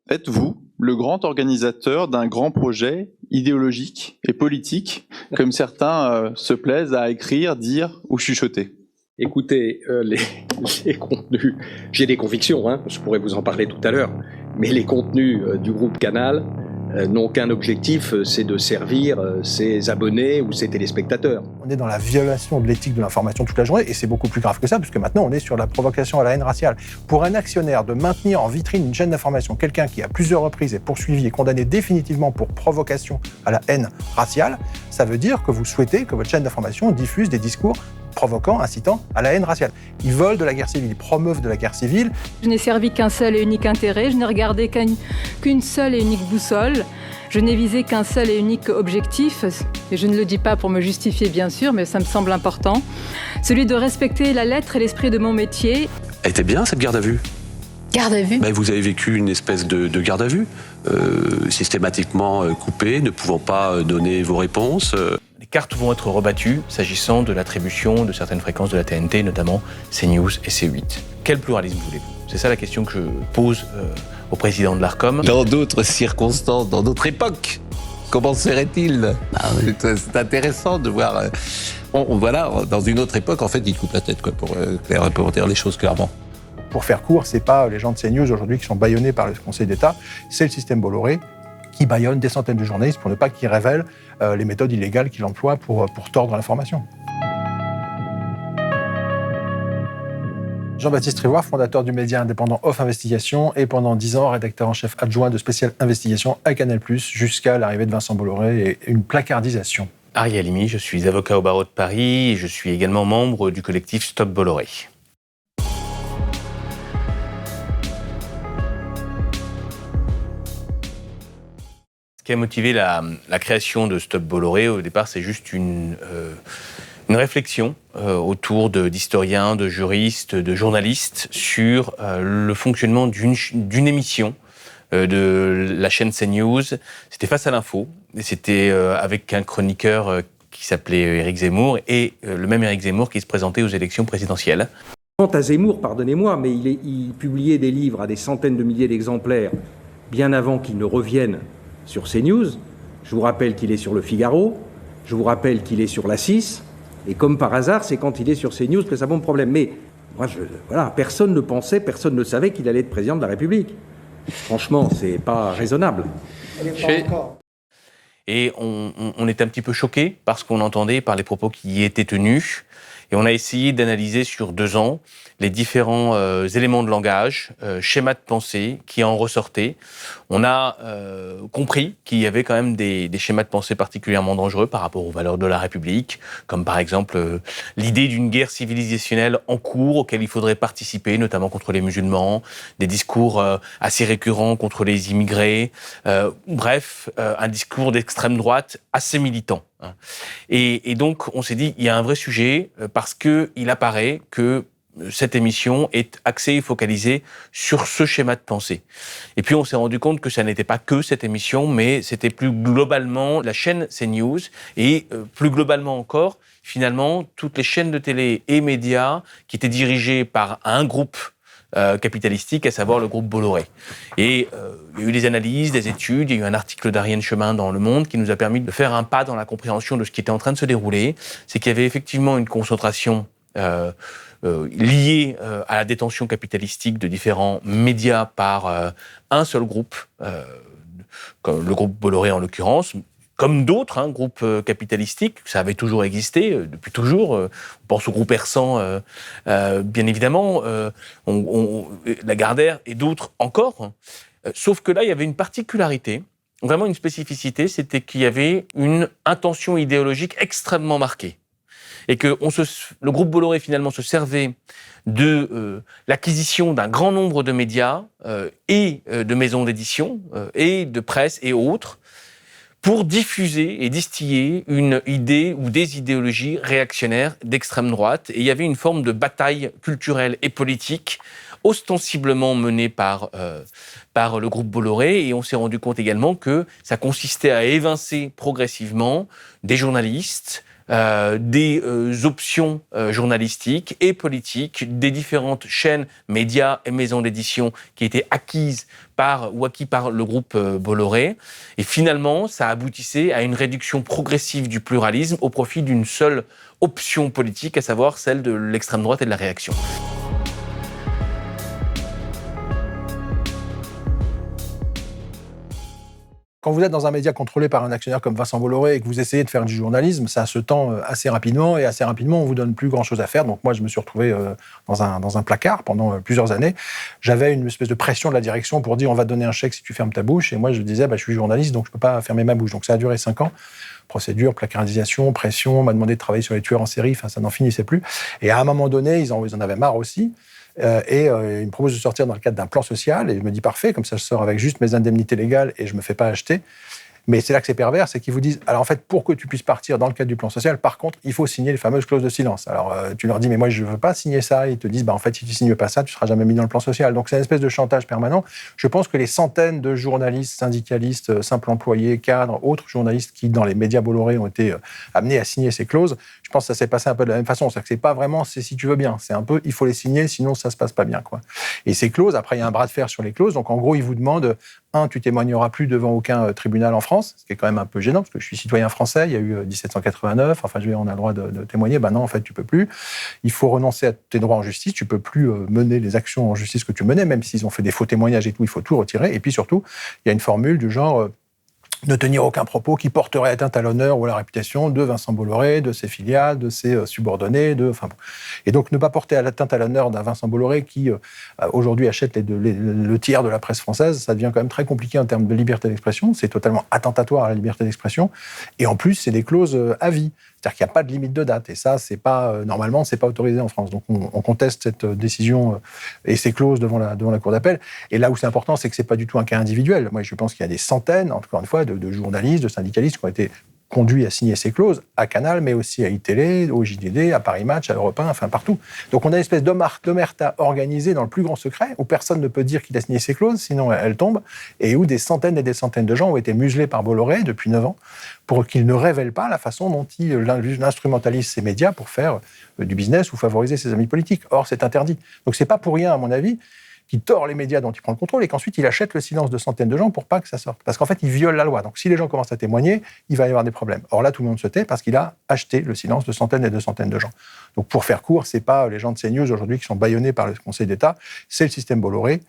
êtes-vous le grand organisateur d'un grand projet idéologique et politique, comme certains se plaisent à écrire, dire ou chuchoter? Écoutez, les contenus, j'ai des convictions, je pourrais vous en parler tout à l'heure, mais les contenus du groupe Canal n'ont qu'un objectif, c'est de servir ses abonnés ou ses téléspectateurs. On est dans la violation de l'éthique de l'information toute la journée, et c'est beaucoup plus grave que ça, puisque maintenant on est sur la provocation à la haine raciale. Pour un actionnaire, de maintenir en vitrine une chaîne d'information quelqu'un qui à plusieurs reprises est poursuivi et condamné définitivement pour provocation à la haine raciale, ça veut dire que vous souhaitez que votre chaîne d'information diffuse des discours provoquant, incitant à la haine raciale. Ils veulent de la guerre civile, ils promeuvent de la guerre civile. Je n'ai servi qu'un seul et unique intérêt, je n'ai regardé qu'une seule et unique boussole, je n'ai visé qu'un seul et unique objectif, et je ne le dis pas pour me justifier bien sûr, mais ça me semble important, celui de respecter la lettre et l'esprit de mon métier. Elle était bien cette garde à vue? Garde à vue? Vous avez vécu une espèce de garde à vue, systématiquement coupée, ne pouvant pas donner vos réponses. Les cartes vont être rebattues s'agissant de l'attribution de certaines fréquences de la TNT, notamment CNews et C8. Quel pluralisme voulez-vous? C'est ça la question que je pose au président de l'Arcom. Dans d'autres circonstances, dans d'autres époques, comment serait-il? C'est intéressant de voir. Voilà, dans une autre époque, en fait, il coupe la tête, pour dire les choses clairement. Pour faire court, c'est pas les gens de CNews aujourd'hui qui sont bâillonnés par le Conseil d'État, c'est le système Bolloré qui bâillonne des centaines de journalistes pour ne pas qu'ils révèlent les méthodes illégales qu'il emploie pour tordre l'information. Jean-Baptiste Rivoire, fondateur du média indépendant Off Investigation et pendant 10 ans rédacteur en chef adjoint de Spécial Investigation à Canal+, jusqu'à l'arrivée de Vincent Bolloré et une placardisation. Ariel Halimi, je suis avocat au barreau de Paris et je suis également membre du collectif Stop Bolloré. Ce qui a motivé la création de Stop Bolloré, au départ, c'est juste une réflexion autour d'historiens, de juristes, de journalistes sur le fonctionnement d'une émission de la chaîne CNews. C'était Face à l'info, et c'était avec un chroniqueur qui s'appelait Éric Zemmour, et le même Éric Zemmour qui se présentait aux élections présidentielles. Quant à Zemmour, pardonnez-moi, mais il publiait des livres à des centaines de milliers d'exemplaires bien avant qu'il ne revienne sur CNews. Je vous rappelle qu'il est sur Le Figaro, je vous rappelle qu'il est sur La 6, et comme par hasard, c'est quand il est sur CNews que ça pose problème. Mais moi, personne ne pensait, personne ne savait qu'il allait être président de la République. Franchement, c'est pas raisonnable. Et on était un petit peu choqués par ce qu'on entendait, par les propos qui y étaient tenus. Et on a essayé d'analyser sur 2 ans les différents éléments de langage, schémas de pensée qui en ressortaient. On a compris qu'il y avait quand même des schémas de pensée particulièrement dangereux par rapport aux valeurs de la République, comme par exemple l'idée d'une guerre civilisationnelle en cours auquel il faudrait participer, notamment contre les musulmans, des discours assez récurrents contre les immigrés, bref, un discours d'extrême droite assez militant. Et donc, on s'est dit, il y a un vrai sujet, parce qu'il apparaît que cette émission est axée et focalisée sur ce schéma de pensée. Et puis, on s'est rendu compte que ça n'était pas que cette émission, mais c'était plus globalement la chaîne CNews, et plus globalement encore, finalement, toutes les chaînes de télé et médias qui étaient dirigées par un groupe capitalistique, à savoir le groupe Bolloré. Et il y a eu des analyses, des études, il y a eu un article d'Ariane Chemin dans Le Monde qui nous a permis de faire un pas dans la compréhension de ce qui était en train de se dérouler. C'est qu'il y avait effectivement une concentration liée à la détention capitalistique de différents médias par un seul groupe, comme le groupe Bolloré en l'occurrence, comme d'autres groupes capitalistiques, ça avait toujours existé, depuis toujours. On pense au groupe Ersan, bien évidemment, Lagardère et d'autres encore. Sauf que là, il y avait une particularité, vraiment une spécificité, c'était qu'il y avait une intention idéologique extrêmement marquée. Et que le groupe Bolloré, finalement, se servait de l'acquisition d'un grand nombre de médias et de maisons d'édition et de presse et autres, pour diffuser et distiller une idée ou des idéologies réactionnaires d'extrême droite. Et il y avait une forme de bataille culturelle et politique ostensiblement menée par le groupe Bolloré. Et on s'est rendu compte également que ça consistait à évincer progressivement des journalistes, des options journalistiques et politiques des différentes chaînes, médias et maisons d'édition qui étaient acquis par le groupe Bolloré. Et finalement, ça aboutissait à une réduction progressive du pluralisme au profit d'une seule option politique, à savoir celle de l'extrême droite et de la réaction. Quand vous êtes dans un média contrôlé par un actionnaire comme Vincent Bolloré et que vous essayez de faire du journalisme, ça se tend assez rapidement, et assez rapidement, on vous donne plus grand-chose à faire. Donc moi, je me suis retrouvé dans un placard pendant plusieurs années. J'avais une espèce de pression de la direction pour dire on va te donner un chèque si tu fermes ta bouche. Et moi, je disais je suis journaliste, donc je peux pas fermer ma bouche. Donc ça a duré 5 ans. Procédure, placardisation, pression, on m'a demandé de travailler sur les tueurs en série, ça n'en finissait plus. Et à un moment donné, ils en avaient marre aussi. Il me propose de sortir dans le cadre d'un plan social, et je me dis parfait, comme ça je sors avec juste mes indemnités légales et je me fais pas acheter. Mais c'est là que c'est pervers, c'est qu'ils vous disent, alors en fait, pour que tu puisses partir dans le cadre du plan social, par contre, il faut signer les fameuses clauses de silence. Alors tu leur dis, mais moi je veux pas signer ça, ils te disent, en fait, si tu signes pas ça, tu seras jamais mis dans le plan social. Donc c'est une espèce de chantage permanent. Je pense que les centaines de journalistes, syndicalistes, simples employés, cadres, autres journalistes qui, dans les médias Bolloré, ont été amenés à signer ces clauses, je pense que ça s'est passé un peu de la même façon. C'est-à-dire que c'est pas vraiment, c'est si tu veux bien, c'est un peu, il faut les signer, sinon ça se passe pas bien, quoi. Et ces clauses, après il y a un bras de fer sur les clauses, donc en gros, ils vous demandent, tu témoigneras plus devant aucun tribunal en France, ce qui est quand même un peu gênant, parce que je suis citoyen français, il y a eu 1789, on a le droit de témoigner, non, en fait, tu peux plus. Il faut renoncer à tes droits en justice, tu peux plus mener les actions en justice que tu menais, même s'ils ont fait des faux témoignages et tout, il faut tout retirer. Et puis surtout, il y a une formule du genre ne tenir aucun propos qui porterait atteinte à l'honneur ou à la réputation de Vincent Bolloré, de ses filiales, de ses subordonnés. Et donc, ne pas porter atteinte à l'honneur d'un Vincent Bolloré qui, aujourd'hui, achète le tiers de la presse française, ça devient quand même très compliqué en termes de liberté d'expression. C'est totalement attentatoire à la liberté d'expression. Et en plus, c'est des clauses à vie. C'est-à-dire qu'il n'y a pas de limite de date. Et ça, normalement, c'est pas autorisé en France. Donc, on conteste cette décision et ces clauses devant la Cour d'appel. Et là où c'est important, c'est que c'est pas du tout un cas individuel. Moi, je pense qu'il y a des centaines, encore une fois, de journalistes, de syndicalistes qui ont été conduits à signer ces clauses, à Canal, mais aussi à iTélé, au JDD, à Paris Match, à Europe 1, partout. Donc on a une espèce d'omerta organisée dans le plus grand secret, où personne ne peut dire qu'il a signé ces clauses, sinon elles tombent, et où des centaines et des centaines de gens ont été muselés par Bolloré depuis 9 ans, pour qu'il ne révèle pas la façon dont il instrumentalise ses médias pour faire du business ou favoriser ses amis politiques. Or, c'est interdit. Donc c'est pas pour rien, à mon avis, qui tord les médias dont il prend le contrôle et qu'ensuite il achète le silence de centaines de gens pour pas que ça sorte. Parce qu'en fait, il viole la loi. Donc si les gens commencent à témoigner, il va y avoir des problèmes. Or là, tout le monde se tait parce qu'il a acheté le silence de centaines et de centaines de gens. Donc pour faire court, c'est pas les gens de CNews aujourd'hui qui sont bâillonnés par le Conseil d'État, c'est le système Bolloré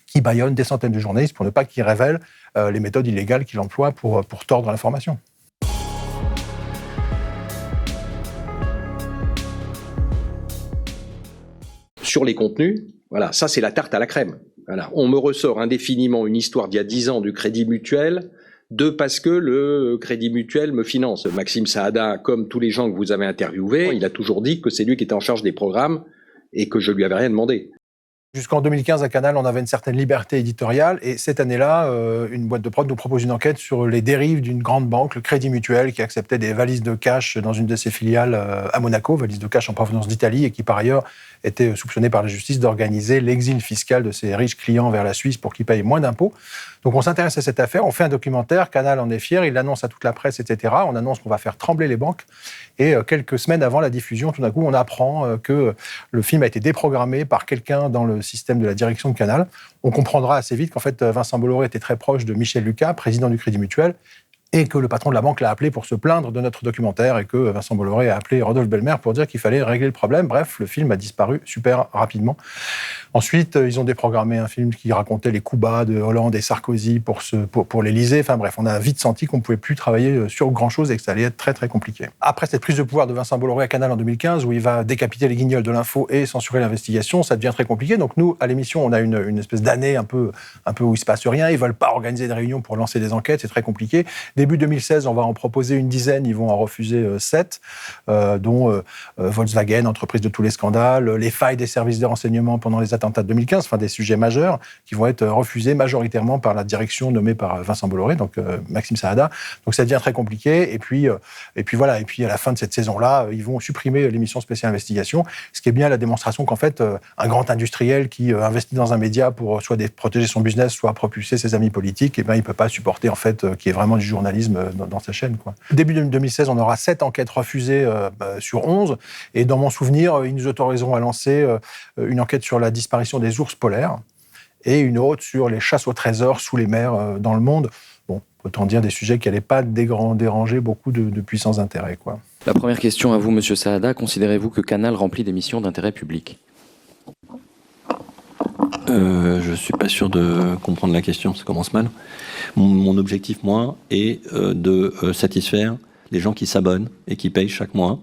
qui bâillonne des centaines de journalistes pour ne pas qu'ils révèlent les méthodes illégales qu'il emploie pour tordre l'information. Sur les contenus, voilà, ça c'est la tarte à la crème. Voilà. On me ressort indéfiniment une histoire d'il y a 10 ans du Crédit Mutuel, parce que le Crédit Mutuel me finance. Maxime Saada, comme tous les gens que vous avez interviewés, il a toujours dit que c'est lui qui était en charge des programmes et que je lui avais rien demandé. Jusqu'en 2015, à Canal, on avait une certaine liberté éditoriale. Et cette année-là, une boîte de prod nous propose une enquête sur les dérives d'une grande banque, le Crédit Mutuel, qui acceptait des valises de cash dans une de ses filiales à Monaco, valises de cash en provenance d'Italie, et qui, par ailleurs, était soupçonnée par la justice d'organiser l'exil fiscal de ses riches clients vers la Suisse pour qu'ils payent moins d'impôts. Donc on s'intéresse à cette affaire, on fait un documentaire, Canal en est fier, il l'annonce à toute la presse, etc. On annonce qu'on va faire trembler les banques. Et quelques semaines avant la diffusion, tout d'un coup, on apprend que le film a été déprogrammé par quelqu'un dans le système de la direction de Canal. On comprendra assez vite qu'en fait, Vincent Bolloré était très proche de Michel Lucas, président du Crédit Mutuel, et que le patron de la banque l'a appelé pour se plaindre de notre documentaire et que Vincent Bolloré a appelé Rodolphe Belmer pour dire qu'il fallait régler le problème. Bref, le film a disparu super rapidement. Ensuite, ils ont déprogrammé un film qui racontait les coups bas de Hollande et Sarkozy pour l'Élysée. Enfin bref, on a vite senti qu'on ne pouvait plus travailler sur grand-chose et que ça allait être très très compliqué. Après cette prise de pouvoir de Vincent Bolloré à Canal en 2015, où il va décapiter les guignols de l'info et censurer l'investigation, ça devient très compliqué. Donc nous, à l'émission, on a une espèce d'année un peu où il se passe rien. Ils veulent pas organiser des réunions pour lancer des enquêtes, c'est très compliqué. Début 2016, on va en proposer une dizaine, ils vont en refuser 7, dont Volkswagen, entreprise de tous les scandales, les failles des services de renseignement pendant les attentats de 2015, enfin des sujets majeurs qui vont être refusés majoritairement par la direction nommée par Vincent Bolloré, donc Maxime Saada. Donc ça devient très compliqué. Et puis voilà. Et puis à la fin de cette saison-là, ils vont supprimer l'émission spéciale investigation, ce qui est bien la démonstration qu'en fait, un grand industriel qui investit dans un média pour soit protéger son business, soit propulser ses amis politiques, et ben il peut pas supporter en fait qu'il y ait vraiment du journalisme journalisme dans sa chaîne, quoi. Début 2016, on aura 7 enquêtes refusées sur 11. Et dans mon souvenir, ils nous autoriseront à lancer une enquête sur la disparition des ours polaires et une autre sur les chasses au trésor sous les mers dans le monde. Bon, autant dire des sujets qui n'allaient pas déranger beaucoup de puissants intérêts, quoi. La première question à vous, Monsieur Saada. Considérez-vous que Canal remplit des missions d'intérêt public ? Je suis pas sûr de comprendre la question, ça commence mal. Mon objectif, moi, est de satisfaire les gens qui s'abonnent et qui payent chaque mois.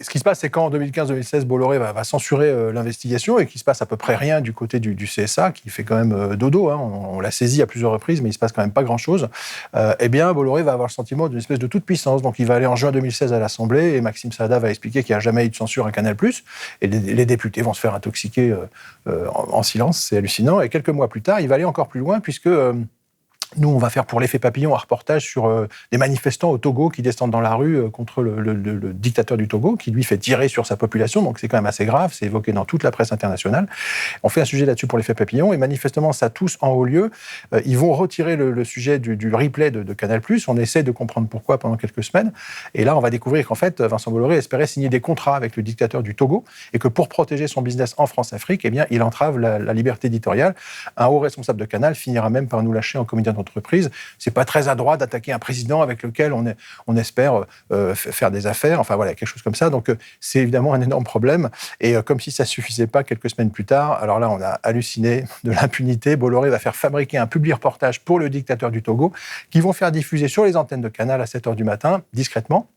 Ce qui se passe, c'est qu'en 2015-2016, Bolloré va censurer l'investigation et qu'il se passe à peu près rien du côté du CSA, qui fait quand même dodo. Hein. On l'a saisi à plusieurs reprises, mais il se passe quand même pas grand-chose. Eh bien, Bolloré va avoir le sentiment d'une espèce de toute puissance. Donc, il va aller en juin 2016 à l'Assemblée et Maxime Saada va expliquer qu'il n'y a jamais eu de censure à Canal+. Et les députés vont se faire intoxiquer en silence. C'est hallucinant. Et quelques mois plus tard, il va aller encore plus loin puisque... Nous, on va faire pour l'effet papillon un reportage sur des manifestants au Togo qui descendent dans la rue contre le dictateur du Togo, qui lui fait tirer sur sa population. Donc c'est quand même assez grave, c'est évoqué dans toute la presse internationale. On fait un sujet là-dessus pour l'effet papillon, et manifestement, ça tous en haut lieu. Ils vont retirer le sujet du replay de Canal+. On essaie de comprendre pourquoi pendant quelques semaines. Et là, on va découvrir qu'en fait, Vincent Bolloré espérait signer des contrats avec le dictateur du Togo, et que pour protéger son business en France-Afrique, eh bien, il entrave la liberté éditoriale. Un haut responsable de Canal finira même par nous lâcher en comité d'entreprise. C'est pas très adroit d'attaquer un président avec lequel on espère faire des affaires. Enfin voilà, quelque chose comme ça. Donc c'est évidemment un énorme problème. Et comme si ça suffisait pas, quelques semaines plus tard, alors là on a halluciné de l'impunité. Bolloré va faire fabriquer un publi-reportage pour le dictateur du Togo, qui vont faire diffuser sur les antennes de Canal à 7h du matin, discrètement.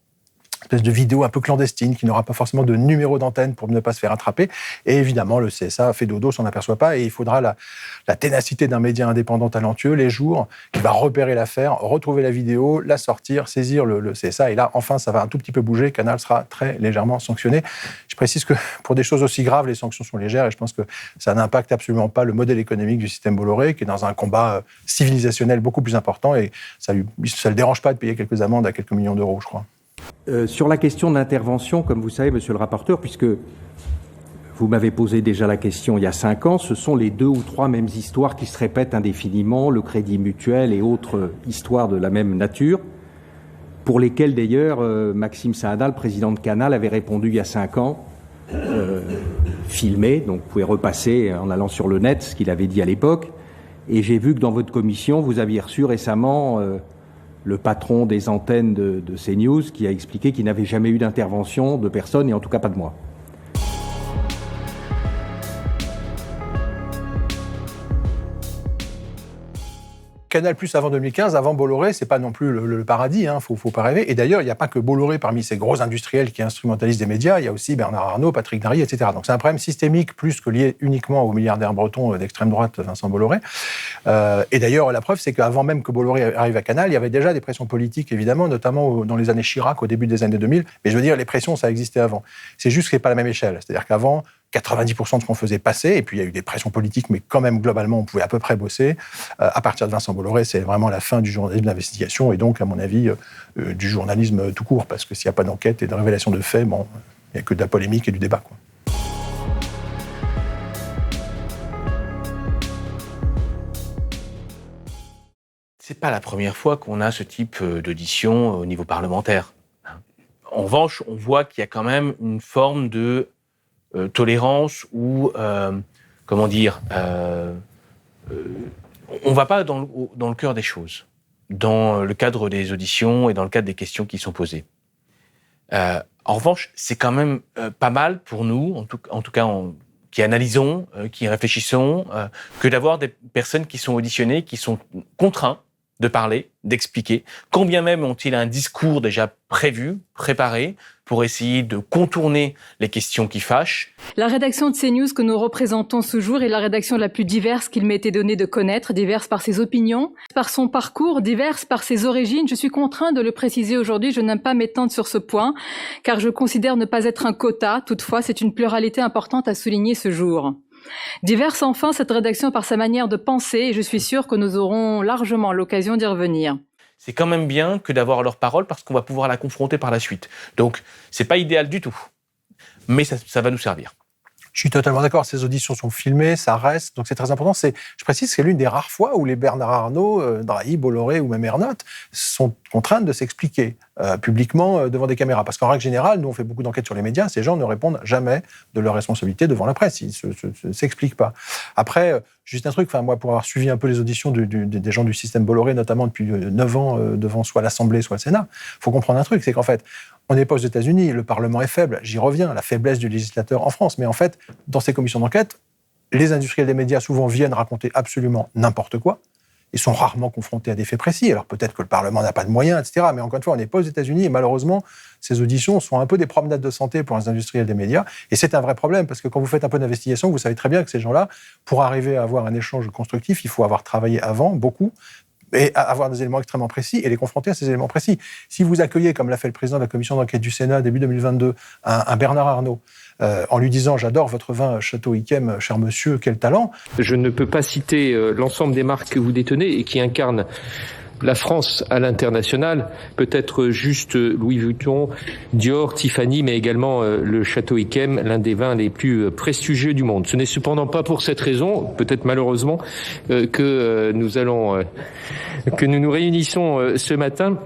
Espèce de vidéo un peu clandestine qui n'aura pas forcément de numéro d'antenne pour ne pas se faire attraper. Et évidemment, le CSA fait dodo, s'en aperçoit pas, et il faudra la ténacité d'un média indépendant talentueux, Les Jours, qui va repérer l'affaire, retrouver la vidéo, la sortir, saisir le CSA, et là, enfin, ça va un tout petit peu bouger. Canal sera très légèrement sanctionné. Je précise que pour des choses aussi graves, les sanctions sont légères, et je pense que ça n'impacte absolument pas le modèle économique du système Bolloré, qui est dans un combat civilisationnel beaucoup plus important, et ça le dérange pas de payer quelques amendes à quelques millions d'euros, je crois. Sur la question d'intervention, comme vous savez, monsieur le rapporteur, puisque vous m'avez posé déjà la question il y a 5 ans, ce sont les 2 ou 3 mêmes histoires qui se répètent indéfiniment, le Crédit Mutuel et autres histoires de la même nature, pour lesquelles d'ailleurs Maxime Saada, le président de Canal, avait répondu il y a 5 ans, filmé, donc vous pouvez repasser en allant sur le net ce qu'il avait dit à l'époque, et j'ai vu que dans votre commission, vous aviez reçu récemment... le patron des antennes de CNews, qui a expliqué qu'il n'avait jamais eu d'intervention de personne, et en tout cas pas de moi. Canal+ avant 2015, avant Bolloré, c'est pas non plus le paradis, hein, faut pas rêver. Et d'ailleurs, il n'y a pas que Bolloré parmi ces gros industriels qui instrumentalisent des médias, il y a aussi Bernard Arnault, Patrick Drahi, etc. Donc c'est un problème systémique plus que lié uniquement au milliardaire breton d'extrême droite Vincent Bolloré. Et d'ailleurs, la preuve, c'est qu'avant même que Bolloré arrive à Canal, il y avait déjà des pressions politiques, évidemment, notamment dans les années Chirac, au début des années 2000. Mais je veux dire, les pressions, ça existait avant. C'est juste que c'est pas la même échelle. C'est-à-dire qu'avant, 90% de ce qu'on faisait passer, et puis il y a eu des pressions politiques, mais quand même, globalement, on pouvait à peu près bosser. À partir de Vincent Bolloré, c'est vraiment la fin du journalisme d'investigation, et donc, à mon avis, du journalisme tout court, parce que s'il n'y a pas d'enquête et de révélation de faits, bon, il n'y a que de la polémique et du débat, quoi. C'est pas la première fois qu'on a ce type d'audition au niveau parlementaire. En revanche, on voit qu'il y a quand même une forme de tolérance ou, comment dire, on va pas dans le cœur des choses, dans le cadre des auditions et dans le cadre des questions qui sont posées. En revanche, c'est quand même pas mal pour nous, en tout cas, qui analysons, qui réfléchissons, que d'avoir des personnes qui sont auditionnées, qui sont contraints de parler, d'expliquer, quand bien même ont-ils un discours déjà prévu, préparé, pour essayer de contourner les questions qui fâchent. La rédaction de CNews que nous représentons ce jour est la rédaction la plus diverse qu'il m'ait été donné de connaître, diverse par ses opinions, par son parcours, diverse par ses origines. Je suis contrainte de le préciser aujourd'hui, je n'aime pas m'étendre sur ce point, car je considère ne pas être un quota. Toutefois, c'est une pluralité importante à souligner ce jour. Diverse enfin cette rédaction par sa manière de penser, et je suis sûre que nous aurons largement l'occasion d'y revenir. C'est quand même bien que d'avoir leur parole parce qu'on va pouvoir la confronter par la suite. Donc, c'est pas idéal du tout, mais ça va nous servir. Je suis totalement d'accord, ces auditions sont filmées, ça reste, donc c'est très important. Je précise que c'est l'une des rares fois où les Bernard Arnault, Drahi, Bolloré ou même Ernotte sont contraintes de s'expliquer publiquement devant des caméras. Parce qu'en règle générale, nous on fait beaucoup d'enquêtes sur les médias, ces gens ne répondent jamais de leurs responsabilités devant la presse, ils ne s'expliquent pas. Après, juste un truc, moi pour avoir suivi un peu les auditions des gens du système Bolloré, notamment depuis 9 ans devant soit l'Assemblée, soit le Sénat, il faut comprendre un truc, c'est qu'en fait, on n'est pas aux États-Unis, le Parlement est faible, j'y reviens, la faiblesse du législateur en France, mais en fait, dans ces commissions d'enquête, les industriels des médias souvent viennent raconter absolument n'importe quoi. Ils sont rarement confrontés à des faits précis. Alors peut-être que le Parlement n'a pas de moyens, etc. Mais encore une fois, on n'est pas aux États-Unis et malheureusement, ces auditions sont un peu des promenades de santé pour les industriels des médias. Et c'est un vrai problème parce que quand vous faites un peu d'investigation, vous savez très bien que ces gens-là, pour arriver à avoir un échange constructif, il faut avoir travaillé avant, beaucoup, et avoir des éléments extrêmement précis et les confronter à ces éléments précis. Si vous accueillez, comme l'a fait le président de la commission d'enquête du Sénat début 2022, un Bernard Arnault, en lui disant « J'adore votre vin Château Yquem, cher monsieur, quel talent !» Je ne peux pas citer l'ensemble des marques que vous détenez et qui incarnent la France à l'international, peut-être juste Louis Vuitton, Dior, Tiffany, mais également le Château Yquem, l'un des vins les plus prestigieux du monde. Ce n'est cependant pas pour cette raison, peut-être malheureusement, que nous nous réunissons ce matin.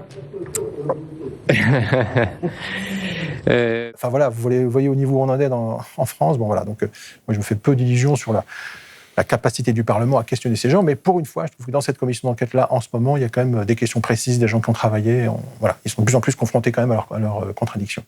Enfin voilà, vous voyez au niveau où on en est en France. Bon voilà, donc moi je me fais peu d'illusions sur la capacité du Parlement à questionner ces gens, mais pour une fois, je trouve que dans cette commission d'enquête-là, en ce moment, il y a quand même des questions précises, des gens qui ont travaillé, voilà, ils sont de plus en plus confrontés quand même à leurs contradictions.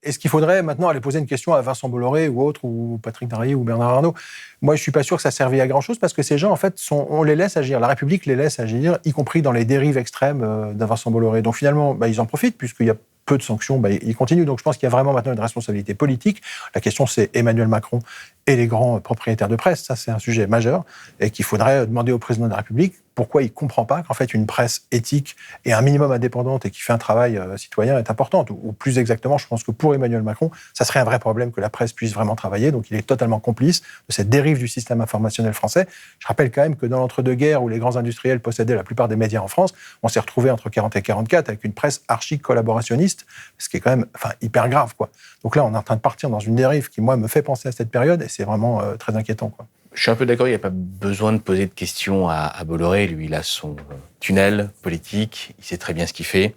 Est-ce qu'il faudrait maintenant aller poser une question à Vincent Bolloré ou autre, ou Patrick Drahi ou Bernard Arnault ? Moi, je ne suis pas sûr que ça serve à grand-chose parce que ces gens, en fait, on les laisse agir. La République les laisse agir, y compris dans les dérives extrêmes d'un Vincent Bolloré. Donc finalement, ils en profitent puisqu'il y a peu de sanctions, ils continuent. Donc je pense qu'il y a vraiment maintenant une responsabilité politique. La question, c'est Emmanuel Macron et les grands propriétaires de presse. Ça, c'est un sujet majeur et qu'il faudrait demander au président de la République pourquoi il ne comprend pas qu'en fait, une presse éthique et un minimum indépendante et qui fait un travail citoyen est importante. Ou plus exactement, je pense que pour Emmanuel Macron, ça serait un vrai problème que la presse puisse vraiment travailler. Donc il est totalement complice de cette dérive du système informationnel français. Je rappelle quand même que dans l'entre-deux-guerres où les grands industriels possédaient la plupart des médias en France, on s'est retrouvé entre 40 et 44 avec une presse archi-collaborationniste, ce qui est quand même hyper grave, quoi. Donc là, on est en train de partir dans une dérive qui, moi, me fait penser à cette période et c'est vraiment très inquiétant, quoi. Je suis un peu d'accord, il n'y a pas besoin de poser de questions à Bolloré. Lui, il a son tunnel politique, il sait très bien ce qu'il fait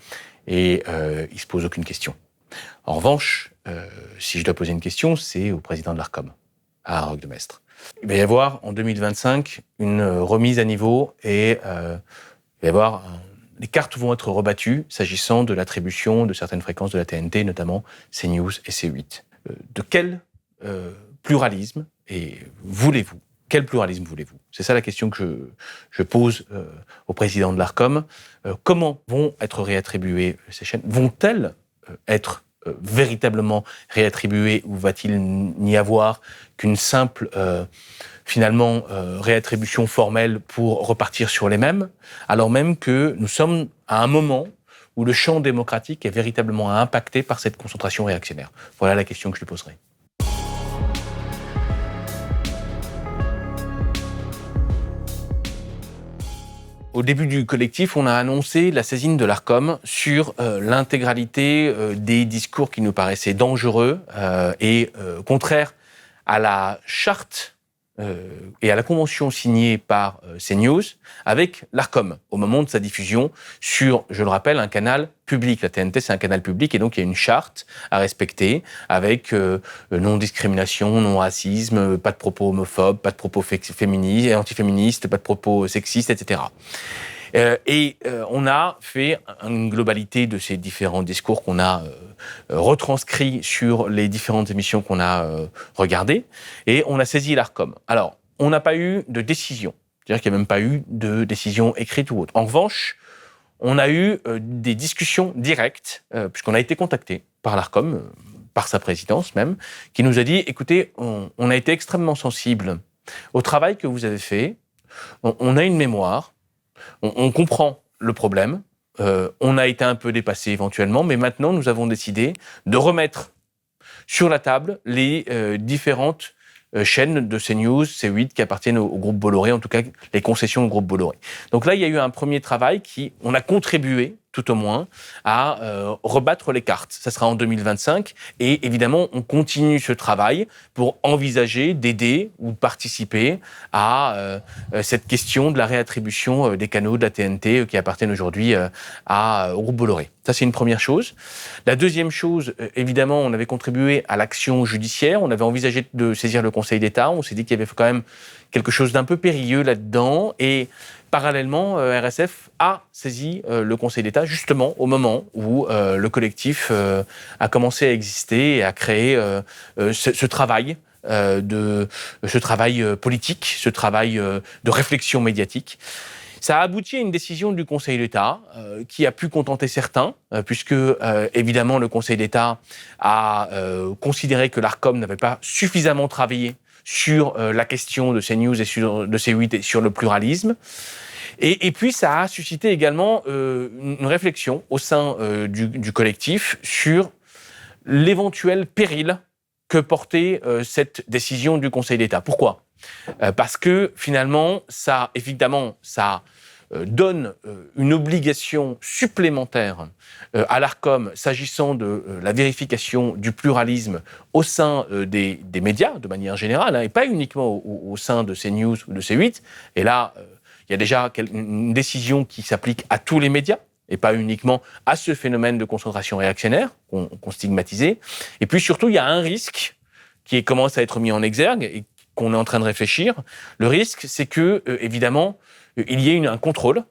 et il ne se pose aucune question. En revanche, si je dois poser une question, c'est au président de l'Arcom, à Roch de Maistre. Il va y avoir en 2025 une remise à niveau et il va y avoir les cartes vont être rebattues s'agissant de l'attribution de certaines fréquences de la TNT, notamment CNews et C8. De quel pluralisme voulez-vous ? Quel pluralisme voulez-vous ? C'est ça la question que je pose au président de l'Arcom. Comment vont être réattribuées ces chaînes ? Vont-elles être véritablement réattribuées ou va-t-il n'y avoir qu'une simple, réattribution formelle pour repartir sur les mêmes, alors même que nous sommes à un moment où le champ démocratique est véritablement impacté par cette concentration réactionnaire ? Voilà la question que je lui poserai. Au début du collectif, on a annoncé la saisine de l'Arcom sur l'intégralité des discours qui nous paraissaient dangereux et contraires à la charte et à la convention signée par CNews avec l'Arcom au moment de sa diffusion sur, je le rappelle, un canal public. La TNT, c'est un canal public et donc il y a une charte à respecter avec non-discrimination, non-racisme, pas de propos homophobes, pas de propos féministes et antiféministes, pas de propos sexistes, etc. On a fait une globalité de ces différents discours qu'on a retranscrits sur les différentes émissions qu'on a regardées et on a saisi l'Arcom. Alors, on n'a pas eu de décision, c'est-à-dire qu'il n'y a même pas eu de décision écrite ou autre. En revanche, on a eu des discussions directes, puisqu'on a été contacté par l'Arcom, par sa présidence même, qui nous a dit, écoutez, on a été extrêmement sensible au travail que vous avez fait, on a une mémoire, on comprend le problème, on a été un peu dépassé éventuellement, mais maintenant nous avons décidé de remettre sur la table les différentes chaînes de CNews, C8 qui appartiennent au groupe Bolloré, en tout cas les concessions au groupe Bolloré. Donc là, il y a eu un premier travail on a contribué tout au moins, à rebattre les cartes. Ça sera en 2025. Et évidemment, on continue ce travail pour envisager d'aider ou de participer à cette question de la réattribution des canaux de la TNT qui appartiennent aujourd'hui au groupe Bolloré. Ça, c'est une première chose. La deuxième chose, évidemment, on avait contribué à l'action judiciaire. On avait envisagé de saisir le Conseil d'État. On s'est dit qu'il y avait quand même quelque chose d'un peu périlleux là-dedans. Et parallèlement, RSF a saisi le Conseil d'État justement au moment où le collectif a commencé à exister et à créer ce travail politique, ce travail de réflexion médiatique. Ça a abouti à une décision du Conseil d'État qui a pu contenter certains, puisque évidemment le Conseil d'État a considéré que l'Arcom n'avait pas suffisamment travaillé sur la question de CNews et de C8 et sur le pluralisme. Et puis ça a suscité également une réflexion au sein du collectif sur l'éventuel péril que portait cette décision du Conseil d'État. Pourquoi ? Parce que finalement, ça donne une obligation supplémentaire à l'Arcom s'agissant de la vérification du pluralisme au sein des médias, de manière générale, et pas uniquement au sein de CNews ou de C8. Et là, il y a déjà une décision qui s'applique à tous les médias, et pas uniquement à ce phénomène de concentration réactionnaire qu'on stigmatisait. Et puis surtout, il y a un risque qui commence à être mis en exergue et qu'on est en train de réfléchir. Le risque, c'est que, évidemment, il y ait un contrôle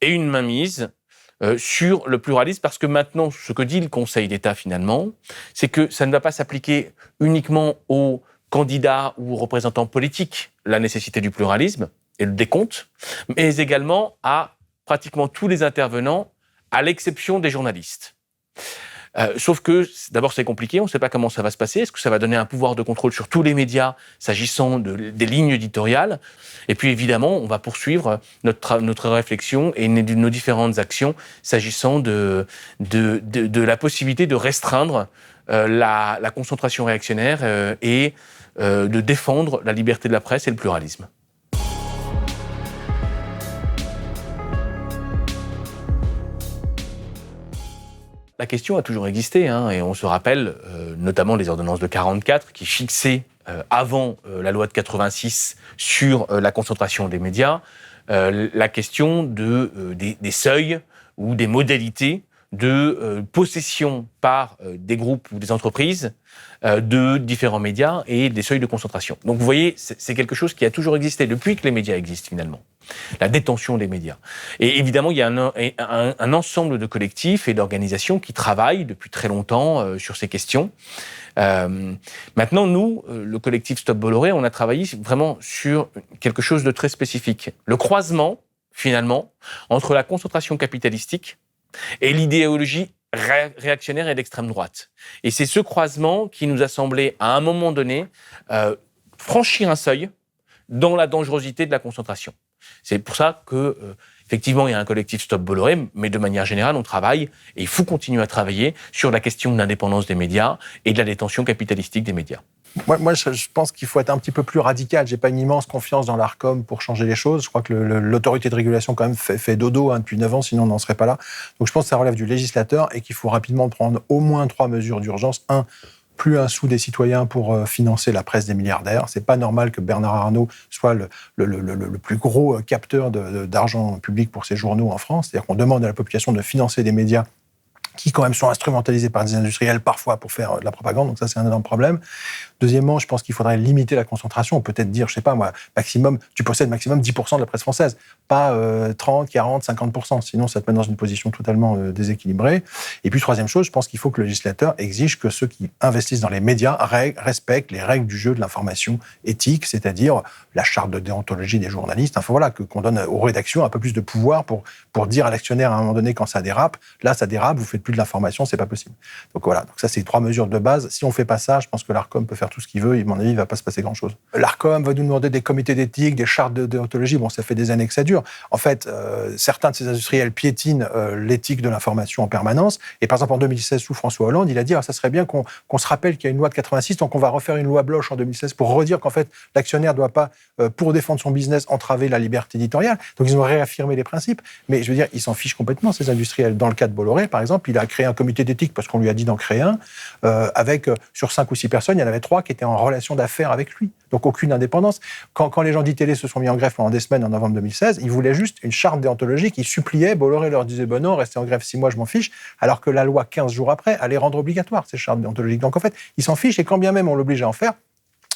et une mainmise sur le pluralisme, parce que maintenant, ce que dit le Conseil d'État finalement, c'est que ça ne va pas s'appliquer uniquement aux candidats ou aux représentants politiques, la nécessité du pluralisme et le décompte, mais également à pratiquement tous les intervenants, à l'exception des journalistes. Sauf que, d'abord, c'est compliqué, on ne sait pas comment ça va se passer. Est-ce que ça va donner un pouvoir de contrôle sur tous les médias s'agissant des lignes éditoriales ? Et puis, évidemment, on va poursuivre notre réflexion et nos différentes actions s'agissant de la possibilité de restreindre la concentration réactionnaire et de défendre la liberté de la presse et le pluralisme. La question a toujours existé, et on se rappelle notamment les ordonnances de 44 qui fixaient, avant la loi de 86 sur la concentration des médias, la question des seuils ou des modalités de possession par des groupes ou des entreprises de différents médias et des seuils de concentration. Donc vous voyez, c'est quelque chose qui a toujours existé depuis que les médias existent finalement. La détention des médias. Et évidemment, il y a un ensemble de collectifs et d'organisations qui travaillent depuis très longtemps sur ces questions. Maintenant, nous, le collectif Stop Bolloré, on a travaillé vraiment sur quelque chose de très spécifique. Le croisement, finalement, entre la concentration capitalistique et l'idéologie réactionnaire et d'extrême droite. Et c'est ce croisement qui nous a semblé, à un moment donné, franchir un seuil dans la dangerosité de la concentration. C'est pour ça que, effectivement, il y a un collectif Stop Bolloré, mais de manière générale, on travaille, et il faut continuer à travailler sur la question de l'indépendance des médias et de la détention capitalistique des médias. Moi, je pense qu'il faut être un petit peu plus radical. J'ai pas une immense confiance dans l'Arcom pour changer les choses. Je crois que l'autorité de régulation quand même fait dodo depuis 9 ans, sinon on n'en serait pas là. Donc je pense que ça relève du législateur et qu'il faut rapidement prendre au moins 3 mesures d'urgence. 1, plus un sou des citoyens pour financer la presse des milliardaires. C'est pas normal que Bernard Arnault soit le plus gros capteur d'argent public pour ses journaux en France. C'est-à-dire qu'on demande à la population de financer des médias qui quand même sont instrumentalisés par des industriels parfois pour faire de la propagande, donc ça c'est un énorme problème. Deuxièmement, je pense qu'il faudrait limiter la concentration, peut-être dire, je sais pas moi, tu possèdes maximum 10% de la presse française, pas 30, 40, 50%, sinon ça te met dans une position totalement déséquilibrée. Et puis troisième chose, je pense qu'il faut que le législateur exige que ceux qui investissent dans les médias respectent les règles du jeu de l'information éthique, c'est-à-dire la charte de déontologie des journalistes, enfin voilà, qu'on donne aux rédactions un peu plus de pouvoir pour dire à l'actionnaire à un moment donné quand ça dérape, là ça dérape, vous faites faites plus de l'information, c'est pas possible. Donc voilà, donc ça c'est 3 mesures de base. Si on fait pas ça, je pense que l'Arcom peut faire tout ce qu'il veut, et à mon avis, il va pas se passer grand-chose. L'Arcom va nous demander des comités d'éthique, des chartes de déontologie, bon, ça fait des années que ça dure. En fait, certains de ces industriels piétinent l'éthique de l'information en permanence, et par exemple en 2016, sous François Hollande, il a dit ça serait bien qu'on se rappelle qu'il y a une loi de 86, donc on va refaire une loi Bloch en 2016 pour redire qu'en fait, l'actionnaire doit pas, pour défendre son business, entraver la liberté éditoriale. Donc ils ont réaffirmé les principes, mais je veux dire, ils s'en fichent complètement, ces industriels. Dans le cas de Bolloré, par exemple, il a créé un comité d'éthique parce qu'on lui a dit d'en créer un, avec, sur 5 ou 6 personnes, il y en avait 3 qui étaient en relation d'affaires avec lui. Donc aucune indépendance. Quand les gens d'ITélé se sont mis en grève pendant des semaines en novembre 2016, ils voulaient juste une charte déontologique, ils suppliaient, Bolloré leur disait non, restez en grève 6 mois, je m'en fiche, alors que la loi, 15 jours après, allait rendre obligatoire ces chartes déontologiques. Donc en fait, ils s'en fichent, et quand bien même on l'oblige à en faire,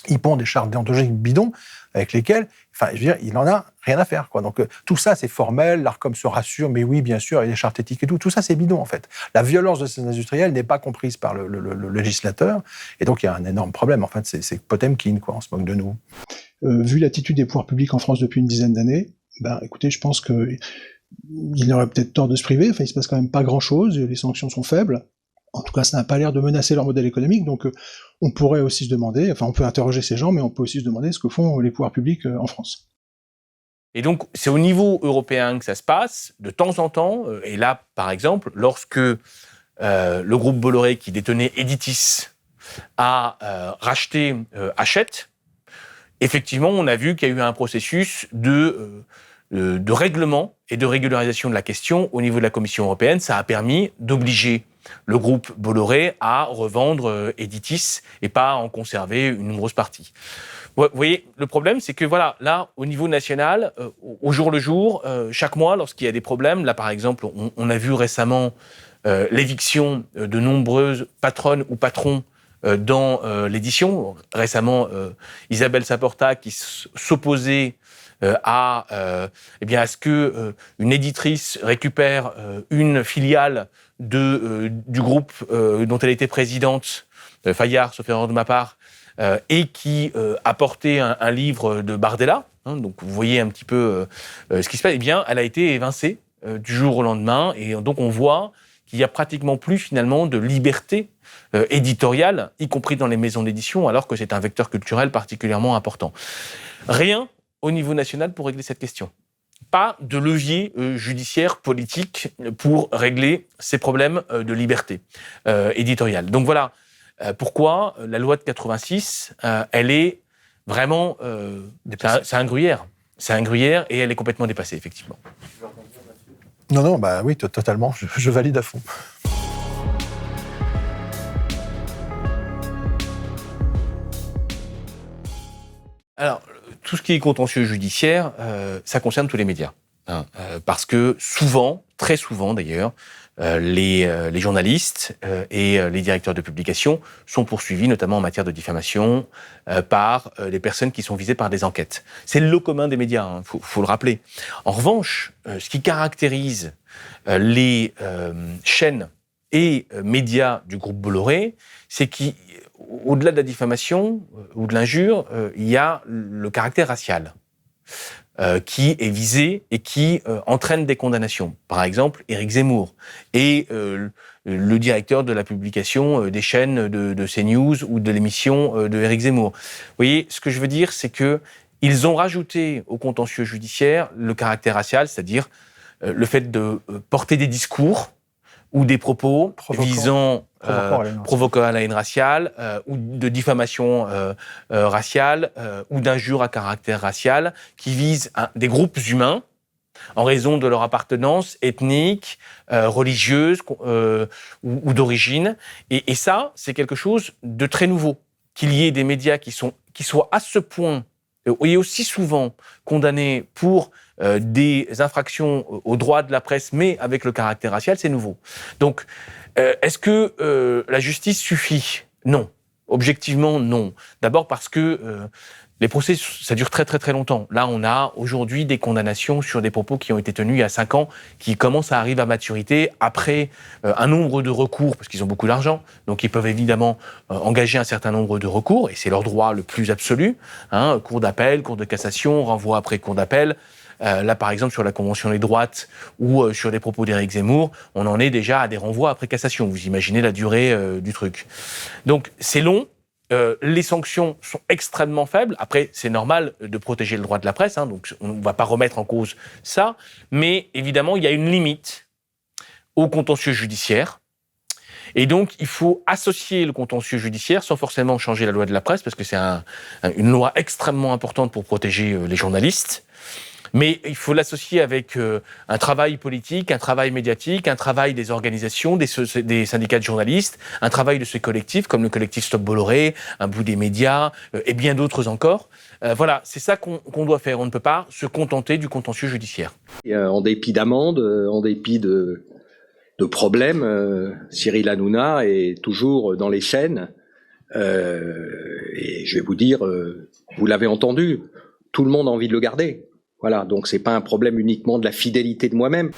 ils pondent des chartes déontologiques bidons avec lesquelles, enfin, je veux dire, il n'en a rien à faire, quoi. Donc, tout ça, c'est formel, l'Arcom se rassure, mais oui, bien sûr, il y a des chartes éthiques et tout. Tout ça, c'est bidon, en fait. La violence de ces industriels n'est pas comprise par le législateur, et donc il y a un énorme problème. En fait, c'est Potemkin, quoi, on se moque de nous. Vu l'attitude des pouvoirs publics en France depuis une dizaine d'années, écoutez, je pense qu'il aurait peut-être tort de se priver. Enfin, il se passe quand même pas grand-chose, les sanctions sont faibles. En tout cas, ça n'a pas l'air de menacer leur modèle économique, donc on pourrait aussi se demander, enfin on peut interroger ces gens, mais on peut aussi se demander ce que font les pouvoirs publics en France. Et donc, c'est au niveau européen que ça se passe, de temps en temps, et là, par exemple, lorsque le groupe Bolloré, qui détenait Editis, a racheté Hachette, effectivement, on a vu qu'il y a eu un processus de règlement et de régularisation de la question au niveau de la Commission européenne. Ça a permis d'obliger le groupe Bolloré à revendre Editis et pas à en conserver une grosse partie. Vous voyez, le problème, c'est que voilà, là, au niveau national, au jour le jour, chaque mois, lorsqu'il y a des problèmes, là, par exemple, on a vu récemment l'éviction de nombreuses patronnes ou patrons dans l'édition. Récemment, Isabelle Saporta qui s'opposait à ce que une éditrice récupère une filiale du groupe dont elle était présidente, Fayard, sauf erreur de ma part, et qui apportait un livre de Bardella. Donc vous voyez un petit peu ce qui se passe. Eh bien, elle a été évincée du jour au lendemain, et donc on voit qu'il n'y a pratiquement plus finalement de liberté éditoriale, y compris dans les maisons d'édition, alors que c'est un vecteur culturel particulièrement important. Rien au niveau national pour régler cette question. Pas de levier judiciaire, politique pour régler ces problèmes de liberté éditoriale. Donc voilà pourquoi la loi de 86, elle est vraiment... c'est un gruyère. C'est un gruyère et elle est complètement dépassée, effectivement. Non, oui, totalement, je valide à fond. Alors, tout ce qui est contentieux judiciaire, ça concerne tous les médias. Parce que souvent, très souvent d'ailleurs, les journalistes et les directeurs de publication sont poursuivis, notamment en matière de diffamation, par les personnes qui sont visées par des enquêtes. C'est le lot commun des médias, faut le rappeler. En revanche, ce qui caractérise les chaînes et médias du groupe Bolloré, c'est qu'au-delà de la diffamation ou de l'injure, il y a le caractère racial qui est visé et qui entraîne des condamnations. Par exemple, Éric Zemmour et le directeur de la publication des chaînes de CNews ou de l'émission de Éric Zemmour. Vous voyez, ce que je veux dire, c'est que ils ont rajouté au contentieux judiciaire le caractère racial, c'est-à-dire le fait de porter des discours ou des propos visant provoquant à la haine raciale, ou de diffamation raciale, ou d'injures à caractère racial, qui visent des groupes humains en raison de leur appartenance ethnique, religieuse ou d'origine. Et ça, c'est quelque chose de très nouveau. Qu'il y ait des médias qui soient à ce point et aussi souvent condamnés pour des infractions aux droits de la presse, mais avec le caractère racial, c'est nouveau. Donc, est-ce que la justice suffit ? Non. Objectivement, non. D'abord parce que les procès, ça dure très très très longtemps. Là, on a aujourd'hui des condamnations sur des propos qui ont été tenus il y a 5 ans, qui commencent à arriver à maturité après un nombre de recours, parce qu'ils ont beaucoup d'argent, donc ils peuvent évidemment engager un certain nombre de recours, et c'est leur droit le plus absolu. Cour d'appel, cour de cassation, renvoi après cour d'appel. Là, par exemple, sur la Convention des droites ou sur les propos d'Éric Zemmour, on en est déjà à des renvois après cassation. Vous imaginez la durée du truc. Donc, c'est long. Les sanctions sont extrêmement faibles. Après, c'est normal de protéger le droit de la presse, hein, donc on ne va pas remettre en cause ça. Mais évidemment, il y a une limite au contentieux judiciaire. Et donc, il faut associer le contentieux judiciaire sans forcément changer la loi de la presse, parce que c'est une loi extrêmement importante pour protéger les journalistes. Mais il faut l'associer avec un travail politique, un travail médiatique, un travail des organisations, des syndicats de journalistes, un travail de ces collectifs, comme le collectif Stop Bolloré, un bout des médias, et bien d'autres encore. Voilà, c'est ça qu'on doit faire. On ne peut pas se contenter du contentieux judiciaire. En dépit d'amendes, en dépit de problèmes, Cyril Hanouna est toujours dans les chaînes. Et je vais vous dire, vous l'avez entendu, tout le monde a envie de le garder. Voilà, donc c'est pas un problème uniquement de la fidélité de moi-même.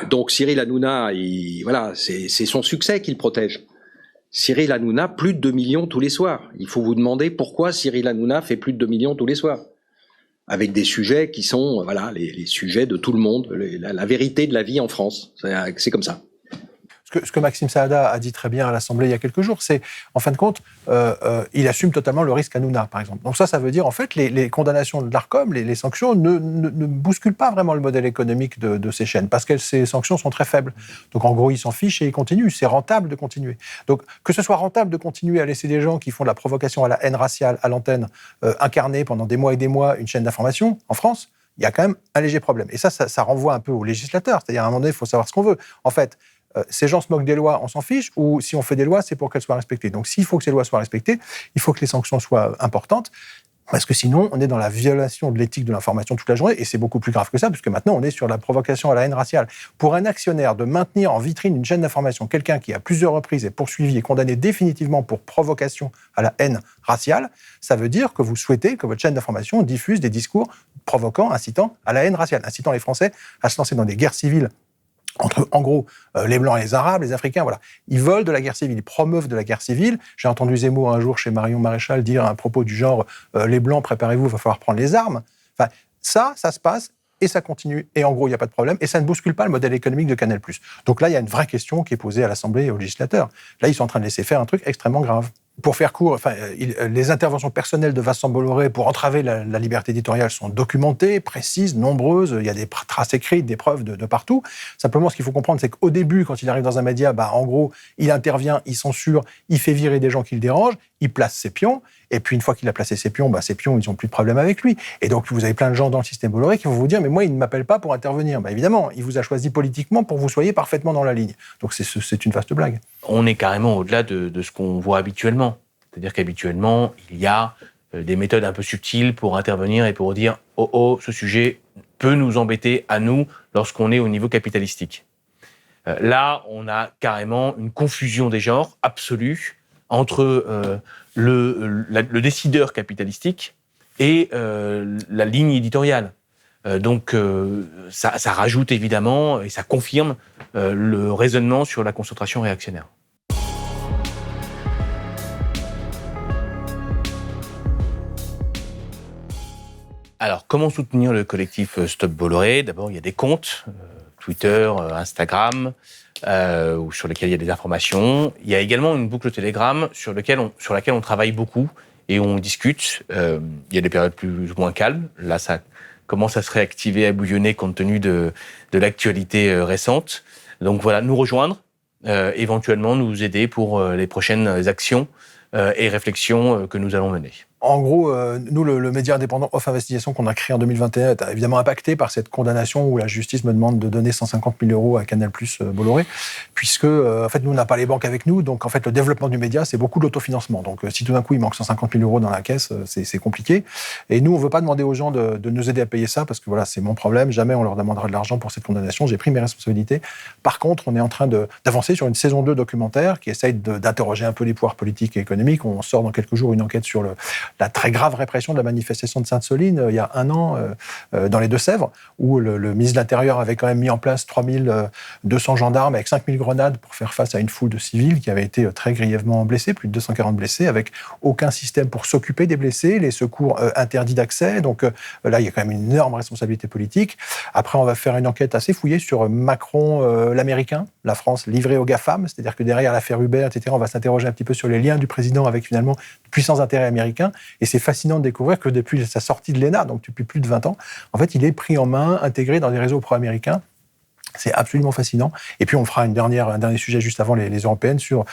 Donc Cyril Hanouna, voilà, c'est son succès qu'il protège. Cyril Hanouna, plus de 2 millions tous les soirs. Il faut vous demander pourquoi Cyril Hanouna fait plus de 2 millions tous les soirs. Avec des sujets qui sont, voilà, les sujets de tout le monde, la vérité de la vie en France. C'est comme ça. Ce que Maxime Saada a dit très bien à l'Assemblée il y a quelques jours, c'est, en fin de compte, il assume totalement le risque Hanouna, par exemple. Donc ça veut dire, en fait, les condamnations de l'Arcom, les sanctions, ne bousculent pas vraiment le modèle économique de ces chaînes, parce que ces sanctions sont très faibles. Donc en gros, ils s'en fichent et ils continuent. C'est rentable de continuer. Donc que ce soit rentable de continuer à laisser des gens qui font de la provocation à la haine raciale à l'antenne incarner pendant des mois et des mois une chaîne d'information en France, il y a quand même un léger problème. Et ça renvoie un peu aux législateurs. C'est-à-dire, à un moment donné, il faut savoir ce qu'on veut. En fait, ces gens se moquent des lois, on s'en fiche, ou si on fait des lois, c'est pour qu'elles soient respectées. Donc s'il faut que ces lois soient respectées, il faut que les sanctions soient importantes, parce que sinon, on est dans la violation de l'éthique de l'information toute la journée, et c'est beaucoup plus grave que ça, puisque maintenant, on est sur la provocation à la haine raciale. Pour un actionnaire, de maintenir en vitrine une chaîne d'information quelqu'un qui, à plusieurs reprises, est poursuivi et condamné définitivement pour provocation à la haine raciale, ça veut dire que vous souhaitez que votre chaîne d'information diffuse des discours provoquant, incitant à la haine raciale, incitant les Français à se lancer dans des guerres civiles entre, en gros, les Blancs et les Arabes, les Africains, voilà. Ils veulent de la guerre civile, ils promeuvent de la guerre civile. J'ai entendu Zemmour un jour chez Marion Maréchal dire un propos du genre « les Blancs, préparez-vous, il va falloir prendre les armes ». Enfin, ça se passe et ça continue. Et en gros, il n'y a pas de problème. Et ça ne bouscule pas le modèle économique de Canal+. Donc là, il y a une vraie question qui est posée à l'Assemblée et aux législateurs. Là, ils sont en train de laisser faire un truc extrêmement grave. Pour faire court, les interventions personnelles de Vincent Bolloré pour entraver la liberté éditoriale sont documentées, précises, nombreuses. Il y a des traces écrites, des preuves de partout. Simplement, ce qu'il faut comprendre, c'est qu'au début, quand il arrive dans un média, en gros, il intervient, il censure, il fait virer des gens qui le dérangent, il place ses pions. Et puis, une fois qu'il a placé ses pions, ils n'ont plus de problème avec lui. Et donc, vous avez plein de gens dans le système Bolloré qui vont vous dire « Mais moi, il ne m'appelle pas pour intervenir. » Évidemment, il vous a choisi politiquement pour que vous soyez parfaitement dans la ligne. Donc, c'est une vaste blague. On est carrément au-delà de ce qu'on voit habituellement. C'est-à-dire qu'habituellement, il y a des méthodes un peu subtiles pour intervenir et pour dire « Oh, ce sujet peut nous embêter à nous lorsqu'on est au niveau capitalistique. » Là, on a carrément une confusion des genres absolue entre le décideur capitalistique et la ligne éditoriale. Donc, ça rajoute évidemment et ça confirme le raisonnement sur la concentration réactionnaire. Alors, comment soutenir le collectif Stop Bolloré ? D'abord, il y a des comptes, Twitter, Instagram, sur lesquels il y a des informations. Il y a également une boucle Telegram sur laquelle on travaille beaucoup et on discute. Il y a des périodes plus ou moins calmes. Là, ça commence à se réactiver, à bouillonner compte tenu de l'actualité récente. Donc voilà, nous rejoindre, éventuellement nous aider pour les prochaines actions et réflexions que nous allons mener. En gros, nous, le média indépendant Off Investigation qu'on a créé en 2021 est évidemment impacté par cette condamnation où la justice me demande de donner 150 000 € à Canal+ Bolloré, puisque en fait, nous, on n'a pas les banques avec nous, donc en fait, le développement du média, c'est beaucoup l'autofinancement. Donc, si tout d'un coup, il manque 150 000 € dans la caisse, c'est compliqué. Et nous, on ne veut pas demander aux gens de nous aider à payer ça, parce que voilà, c'est mon problème. Jamais on leur demandera de l'argent pour cette condamnation. J'ai pris mes responsabilités. Par contre, on est en train d'avancer sur une saison 2 documentaire qui essaye d'interroger un peu les pouvoirs politiques et économiques. On sort dans quelques jours une enquête sur la très grave répression de la manifestation de Sainte-Soline il y a un an dans les Deux-Sèvres, où le ministre de l'Intérieur avait quand même mis en place 3200 gendarmes avec 5000 grenades pour faire face à une foule de civils qui avaient été très grièvement blessés, plus de 240 blessés, avec aucun système pour s'occuper des blessés, les secours interdits d'accès. Donc là, il y a quand même une énorme responsabilité politique. Après, on va faire une enquête assez fouillée sur Macron, l'Américain, la France livrée aux GAFAM, c'est-à-dire que derrière l'affaire Uber, etc., on va s'interroger un petit peu sur les liens du président avec finalement de puissants intérêts américains. Et c'est fascinant de découvrir que depuis sa sortie de l'ENA, donc depuis plus de 20 ans, en fait, il est pris en main, intégré dans des réseaux pro-américains. C'est absolument fascinant. Et puis, on fera un dernier sujet juste avant les européennes sur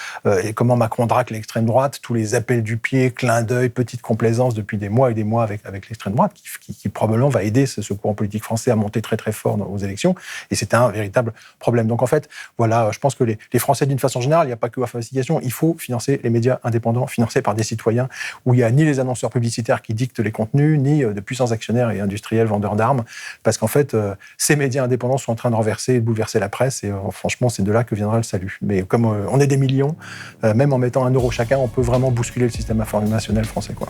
comment Macron drague l'extrême droite, tous les appels du pied, clin d'œil, petite complaisance depuis des mois et des mois avec l'extrême droite, qui probablement va aider ce courant politique français à monter très très fort aux élections. Et c'est un véritable problème. Donc en fait, voilà, je pense que les Français, d'une façon générale, il n'y a pas que WAF Investigation, il faut financer les médias indépendants, financés par des citoyens, où il n'y a ni les annonceurs publicitaires qui dictent les contenus, ni de puissants actionnaires et industriels vendeurs d'armes, parce qu'en fait, ces médias indépendants sont en train de renverser et de bouleverser la presse, et franchement, c'est de là que viendra le salut. Mais comme on est des millions, même en mettant 1 euro chacun, on peut vraiment bousculer le système informationnel français, quoi.